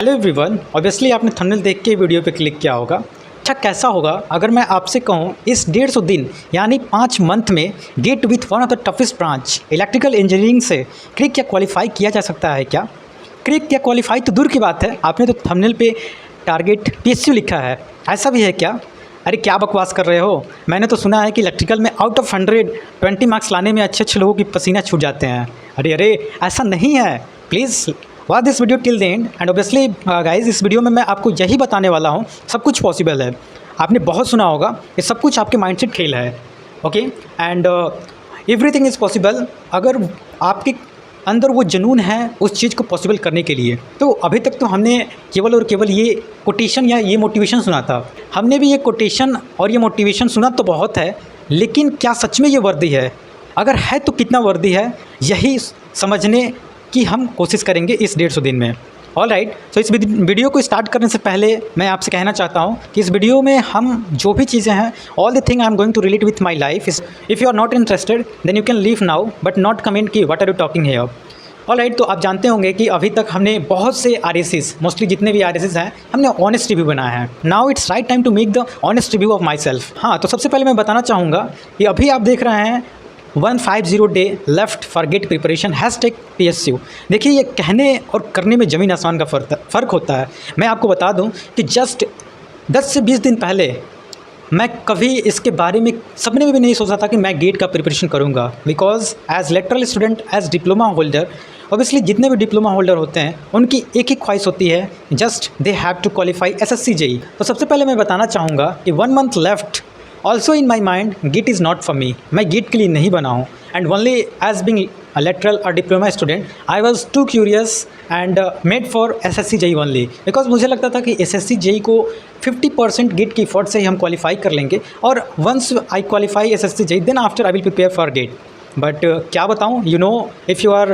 Hello everyone, obviously आपने thumbnail देख के वीडियो पे क्लिक किया होगा। अच्छा, कैसा होगा अगर मैं आपसे कहूँ इस 150 दिन यानी 5 मंथ में GATE with one of the toughest branch electrical engineering से क्रिक या क्वालिफाई किया जा सकता है क्या? क्रिक या क्वालिफाई तो दूर की बात है, आपने तो थंबनेल पे टारगेट PSU लिखा है, ऐसा भी है क्या? अरे क्या बकवास कर रहे हो। मैंने तो सुना है कि इलेक्ट्रिकल में आउट ऑफ 100 20 मार्क्स लाने में अच्छे अच्छे लोगों की पसीना छूट जाते हैं। अरे अरे, ऐसा नहीं है। Please watch this video till the end and obviously guys, इस वीडियो में मैं आपको यही बताने वाला हूँ, सब कुछ पॉसिबल है। आपने बहुत सुना होगा ये सब कुछ आपके माइंडसेट खेल है, okay, and everything is possible अगर आपके अंदर वो जुनून है उस चीज़ को पॉसिबल करने के लिए। तो अभी तक तो हमने केवल और केवल ये कोटेशन या ये मोटिवेशन सुना था। हमने भी ये कोटेशन और ये मोटिवेशन सुना तो बहुत है, लेकिन क्या सच में ये वर्दी है? अगर है तो कितना वर्दी है, यही समझने कि हम कोशिश करेंगे इस 150 दिन में। ऑल राइट, तो इस वीडियो को स्टार्ट करने से पहले मैं आपसे कहना चाहता हूँ कि इस वीडियो में हम जो भी चीज़ें हैं, all the thing I am going to relate with my life. If you are not interested then you can leave now, but not comment कि what are you talking here. All right, तो आप जानते होंगे कि अभी तक हमने बहुत से RSs, मोस्टली जितने भी RSs हैं, हमने ऑनेस्ट रिव्यू बनाया है। Now it's right time to make the honest review of myself. हाँ, तो सबसे पहले मैं बताना चाहूँगा कि अभी आप देख रहे हैं 150 day left for GATE preparation #PSU। देखिए, ये कहने और करने में ज़मीन आसमान का फ़र्क होता है। मैं आपको बता दूं कि जस्ट 10 से 20 दिन पहले मैं कभी इसके बारे में सपने में भी नहीं सोचा था कि मैं गेट का प्रिपरेशन करूंगा, because as lateral student, as diploma holder, obviously जितने भी डिप्लोमा होल्डर होते हैं उनकी एक ही ख्वाहिश होती है, just they have to qualify SSC JEE। तो सबसे पहले मैं बताना चाहूँगा कि 1 month left also in my mind, GATE is not for me. मैं गेट के लिए नहीं बना हूँ, and only as being lateral और diploma student I was too curious and made for SSC JEE only, because मुझे लगता था कि SSC JEE को 50% गेट की एफर्ट से ही हम क्वालिफाई कर लेंगे, और once I qualify SSC JEE then after I will prepare for GATE. But क्या बताऊँ, you know, if you are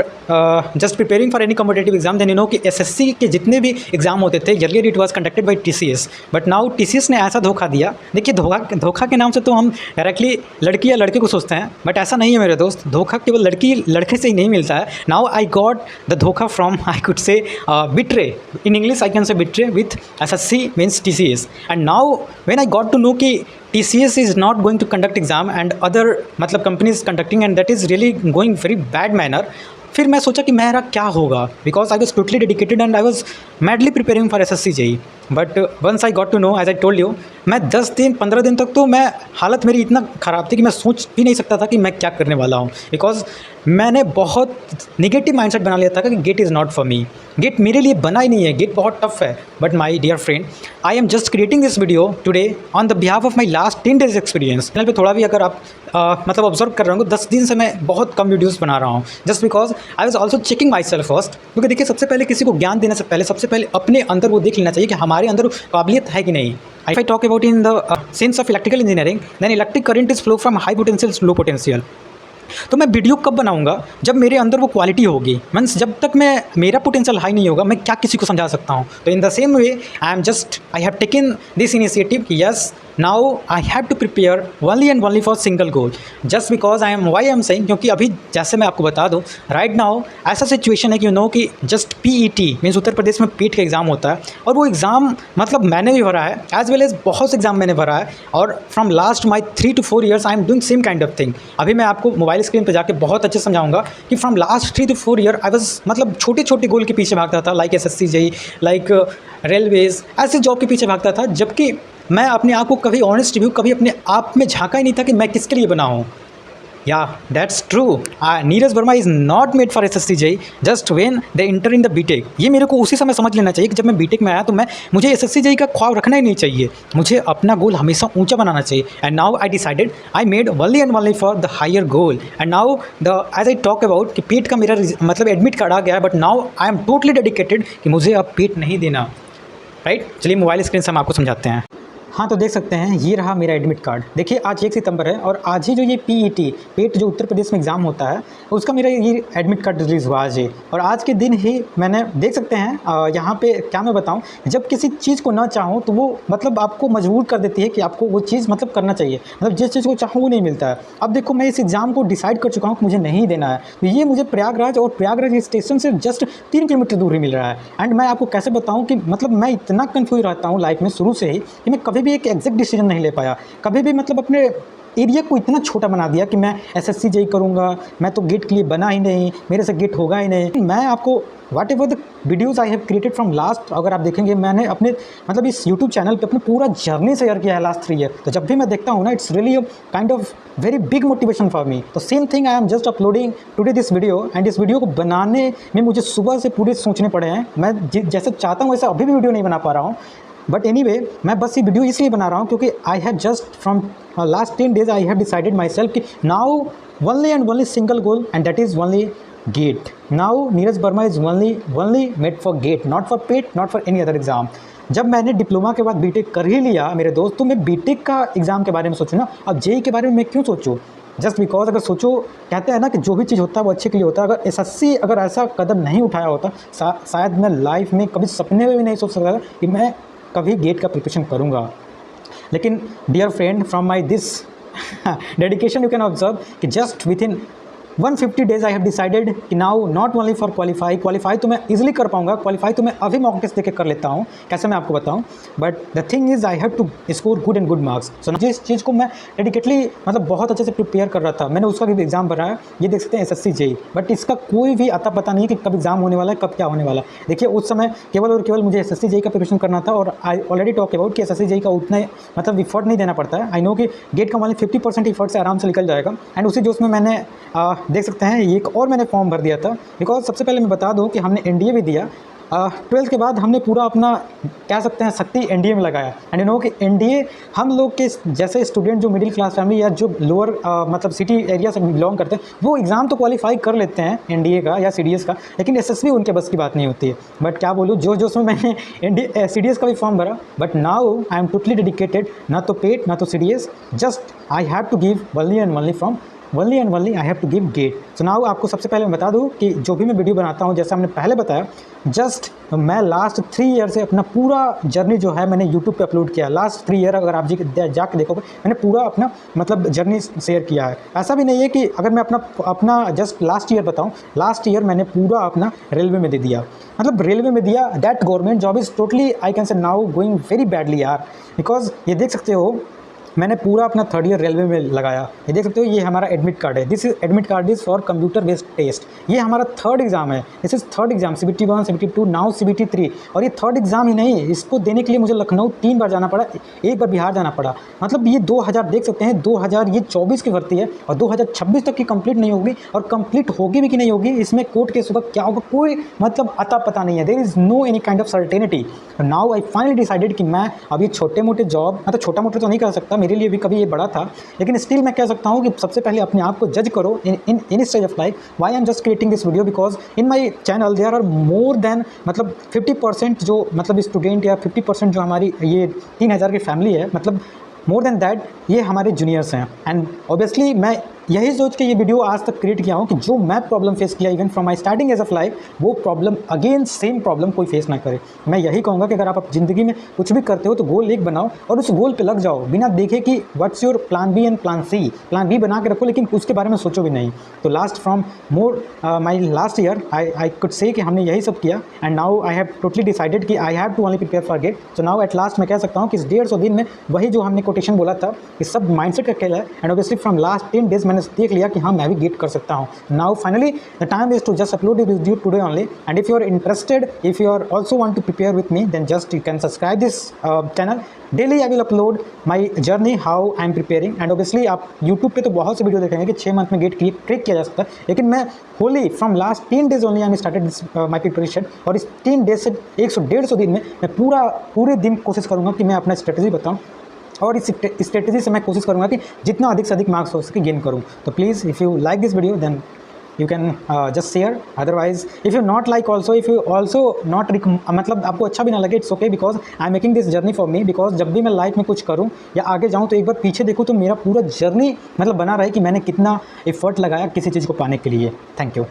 just preparing for any competitive exam then you know कि SSC के जितने भी एग्जाम होते थे earlier it was conducted by TCS, but now TCS ने ऐसा धोखा दिया। देखिए, धोखा के नाम से तो हम डायरेक्टली लड़की या लड़के को सोचते हैं, बट ऐसा नहीं है मेरे दोस्त। धोखा केवल लड़की लड़के से ही नहीं मिलता है। नाउ आई गॉट द धोखा from, I could say betray, in English I can say betray with SSC means TCS। And now when I got to know कि TCS is not going to conduct exam and other मतलब companies conducting, and that is really going very bad manner, फिर मैं सोचा कि मेरा क्या होगा, because I was totally dedicated and I was madly preparing for SSC JEE। But once I got to know, as I told you, मैं 10 दिन 15 दिन तक तो मैं हालत मेरी इतना ख़राब थी कि मैं सोच भी नहीं सकता था कि मैं क्या करने वाला हूँ, बिकॉज मैंने बहुत निगेटिव माइंडसेट बना लिया था कि GATE is not for me. GATE मेरे लिए बना ही नहीं है, गेट बहुत टफ है। But my dear friend, I am just creating this video today on the behalf of my last 10 days experience. Channel पे थोड़ा भी अगर आप मतलब ऑब्जर्व कर रहे होंगे, 10 दिन से मैं बहुत कम वीडियोस बना रहा हूँ, just because I was also checking my self first. क्योंकि देखिए, सबसे पहले किसी को ज्ञान देने से पहले सबसे पहले अपने अंदर वो देख लेना चाहिए कि हमारे अंदर काबिलियत है कि नहीं। If I talk about in the sense of electrical engineering, then electric current is flow from high potential to low potential। तो मैं वीडियो कब बनाऊंगा? जब मेरे अंदर वो क्वालिटी होगी। मीन्स जब तक मेरा पोटेंशियल हाई नहीं होगा, मैं क्या किसी को समझा सकता हूँ? तो in the same way I have taken this initiative कि yes, now I have to prepare only and only for single goal, just because I am saying, क्योंकि अभी जैसे मैं आपको बता दूँ, राइट नाउ ऐसा सिचुएशन है कि यू नो कि just PET means Uttar Pradesh में पेट का एग्ज़ाम होता है, और वो एग्ज़ाम मतलब मैंने भी भरा है, एज वेल एज बहुत से एग्जाम मैंने भरा है, और from last my 3 to 4 years I am doing same kind of thing. अभी मैं आपको मोबाइल स्क्रीन पर जाकर बहुत अच्छे समझाऊंगा कि from last 3 to 4 year I was मतलब छोटे छोटे गोल के पीछे भागता था, like SSC JEE, like Railways, ऐसे जॉब के पीछे भागता था, जबकि मैं अपने आप को कभी ऑनेस्ट रिव्यू, कभी अपने आप में झांका ही नहीं था कि मैं किसके लिए बना हूँ। या that's true, Neeraj Verma is not made for SSC JEE just when they inter in the BTech। ये मेरे को उसी समय समझ लेना चाहिए कि जब मैं BTech में आया तो मुझे SSC JEE का ख्वाब रखना ही नहीं चाहिए, मुझे अपना गोल हमेशा ऊंचा बनाना चाहिए। And now I decided, I made only and only for the higher goal. And now as I talk about कि पेट का मेरा मतलब एडमिट कार्ड आ गया है, but now I am totally dedicated कि मुझे अब पेट नहीं देना। राइट, चलिए मोबाइल स्क्रीन से हम आपको समझाते हैं। हाँ, तो देख सकते हैं ये रहा मेरा एडमिट कार्ड। देखिए आज 1 सितंबर है और आज ही जो ये पीईटी पेट जो उत्तर प्रदेश में एग्ज़ाम होता है उसका मेरा ये एडमिट कार्ड रिलीज़ हुआ आज ही। और आज के दिन ही मैंने देख सकते हैं यहाँ पे क्या मैं बताऊँ, जब किसी चीज़ को ना चाहो तो वो मतलब आपको मजबूर कर देती है कि आपको वो चीज़ मतलब करना चाहिए। मतलब जिस चीज़ को चाहो वो नहीं मिलता है। अब देखो मैं इस एग्ज़ाम को डिसाइड कर चुका हूँ कि मुझे नहीं देना है, तो ये मुझे प्रयागराज और प्रयागराज स्टेशन से जस्ट 3 किलोमीटर दूर ही मिल रहा है। एंड मैं आपको कैसे बताऊँ कि मतलब मैं इतना कन्फ्यूज रहता हूँ लाइफ में शुरू से ही कि मैं कभी भी एक एग्जैक्ट डिसीजन नहीं ले पाया। कभी भी मतलब अपने एरिया को इतना छोटा बना दिया कि मैं एसएससी जेई करूँगा, मैं तो गेट के लिए बना ही नहीं, मेरे से गेट होगा ही नहीं। मैं आपको whatever the videos I have created from last, अगर आप देखेंगे मैंने अपने मतलब इस यूट्यूब चैनल पे अपना पूरा जर्नी शेयर किया है लास्ट 3 ईयर। तो जब भी मैं देखता हूँ ना, it's really a kind of very big motivation for me. तो same thing I am just uploading today this video. And इस वीडियो को बनाने में मुझे सुबह से पूरे सोचने पड़े हैं। मैं जैसे चाहता हूँ वैसे अभी भी वीडियो नहीं बना पा रहा हूँ। बट एनीवे मैं बस ये वीडियो इसलिए बना रहा हूँ क्योंकि I have just from last 10 days I have decided myself कि now only and only single goal and that is only GATE. Now Neeraj Verma is only made for GATE, not for PET, not for any other exam. जब मैंने diploma के बाद BTech कर ही लिया मेरे दोस्त, तो मैं बीटेक का एग्ज़ाम के बारे में सोचूँ ना। अब जेई के बारे में मैं क्यों सोचूँ? जस्ट बिकॉज अगर सोचो, कहते हैं ना कि जो भी चीज़ होता है वो अच्छे के लिए होता है। अगर एसएससी अगर ऐसा कदम नहीं उठाया होता शायद मैं लाइफ में कभी सपने में भी नहीं सोच सकता था कि मैं कभी गेट का प्रिपरेशन करूँगा। लेकिन dear friend, from my this dedication you can observe कि just within 150 days I have decided कि now not only for qualify तो मैं इजीली कर पाऊंगा, क्वालिफाई तो मैं अभी मॉक टेस्ट देके कर लेता हूँ, कैसे मैं आपको बताऊँ। But the thing is I have to score good and good marks. So जिस चीज़ को मैं डेडिकेटली मतलब बहुत अच्छे से प्रिपेयर कर रहा था, मैंने उसका भी एग्जाम भरा है। ये देख सकते हैं एसएससी जेई, बट इसका कोई भी अता पता नहीं है कि कब एग्जाम होने वाला है, कब क्या होने वाला है। देखिए उस समय केवल और केवल मुझे एसएससी जेई का प्रिपरेशन करना था और आई ऑलरेडी टॉक अबाउट कि एसएससी जेई का उतना मतलब इफर्ट नहीं देना पड़ता है। आई नो कि गेट का वाले 50% इफर्ट से आराम से निकल जाएगा। एंड उसी जोश में मैंने देख सकते हैं एक और मैंने फॉर्म भर दिया था। बिकॉज सबसे पहले मैं बता दूं कि हमने एनडीए भी दिया। 12th के बाद हमने पूरा अपना कह सकते हैं शक्ति एनडीए में लगाया। एंड यू नो कि एनडीए हम लोग के जैसे स्टूडेंट जो मिडिल क्लास फैमिली या जो लोअर मतलब सिटी एरिया से बिलोंग करते हैं वो एग्ज़ाम तो क्वालिफाई कर लेते हैं एनडीए का या सीडीएस का, लेकिन एसएसबी उनके बस की बात नहीं होती है। बट क्या बोलूँ, जो उसमें मैंने एनडीए सीडीएस का भी फॉर्म भरा। But now I am totally dedicated, ना तो पेट ना तो CDS, just I have to give only and only I have to give GATE. So now आपको सबसे पहले मैं बता दूं कि जो भी मैं वीडियो बनाता हूं, जैसा हमने पहले बताया, जस्ट मैं लास्ट 3 ईयर से अपना पूरा जर्नी जो है मैंने यूट्यूब पे अपलोड किया। लास्ट 3 ईयर अगर आप जाके देखोगे मैंने पूरा अपना मतलब जर्नी शेयर किया है। ऐसा भी नहीं है कि अगर मैं अपना जस्ट लास्ट ईयर बताऊँ, लास्ट ईयर मैंने पूरा अपना रेलवे में दे दिया। मतलब रेलवे में दिया, that government job is totally I can से नाउ गोइंग वेरी बैडली यार। बिकॉज ये देख सकते हो मैंने पूरा अपना 3rd ईयर रेलवे में लगाया। ये देख सकते हो ये हमारा एडमिट कार्ड है। This is admit card is for computer based test. ये हमारा 3rd एग्जाम है। This is 3rd exam, CBT 1, CBT 2, now CBT 3। और ये 3rd एग्जाम ही नहीं, इसको देने के लिए मुझे लखनऊ 3 बार जाना पड़ा, 1 बार बिहार जाना पड़ा। मतलब ये 2000 देख सकते हैं 2024 की भर्ती है और 2026 तक की कंप्लीट नहीं होगी। और कंप्लीट होगी भी कि नहीं होगी, इसमें कोर्ट केस होगा, क्या होगा, कोई मतलब अता पता नहीं है। There is no any kind of certainty. Now I finally decided कि मैं अभी छोटे मोटे जॉब, मतलब छोटा मोटा तो नहीं कर सकता, मेरे लिए भी कभी ये बड़ा था, लेकिन स्टिल मैं कह सकता हूँ कि सबसे पहले अपने आप को जज करो in any stage of life. Why I am just creating this video, because in my channel there are more than मतलब 50% जो मतलब स्टूडेंट या 50% जो हमारी ये 3000 की फैमिली है, मतलब मोर देन दैट ये हमारे जूनियर्स हैं। एंड ऑब्वियसली मैं यही सोच के ये वीडियो आज तक क्रिएट किया हूँ कि जो मैं प्रॉब्लम फेस किया even from my starting age of life, वो प्रॉब्लम अगेन सेम प्रॉब्लम कोई फेस ना करे। मैं यही कहूँगा कि अगर आप ज़िंदगी में कुछ भी करते हो तो गोल एक बनाओ और उस गोल पे लग जाओ, बिना देखे कि what's your plan B and plan C. Plan B बना के रखो लेकिन उसके बारे में सोचो भी नहीं। तो last from more my last year I could say कि हमने यही सब किया। And now I have totally decided कि I have to only prepare for GATE. So now at last मैं कह सकता हूँ कि इस 150 दिन में वही जो हमने कोटेशन बोला था कि सब माइंडसेट का खेल है। And obviously from last 10 days मैंने देख लिया कि हाँ मैं भी गेट कर सकता हूँ। Now finally the time is to just upload it with you today only. And if you are interested, if you are also want to prepare with me, then just you can subscribe this channel. Daily I will upload my journey how I am preparing. And obviously आप YouTube पे तो बहुत से video देखेंगे कि 6 month में gate click किया जा सकता है, लेकिन मैं Holi from last 3 days only I am started this my preparation. और इस 3 डेज से 100-150 दिन में मैं पूरे दिन कोशिश करूँगा कि मैं अपना स्ट्रेटजी बताऊँ और इस स्ट्रेटजी से मैं कोशिश करूँगा कि जितना अधिक से अधिक मार्क्स हो सके गेन करूँ। तो please if you like this video then you can just share. Otherwise if you not like also, if you also not मतलब आपको अच्छा भी ना लगे, it's okay because I am making this journey for me, because जब भी मैं life में कुछ करूँ या आगे जाऊँ तो एक बार पीछे देखूँ तो मेरा पूरा जर्नी मतलब बना रहे कि मैंने कितना एफर्ट लगाया किसी चीज़ को पाने के लिए। Thank you.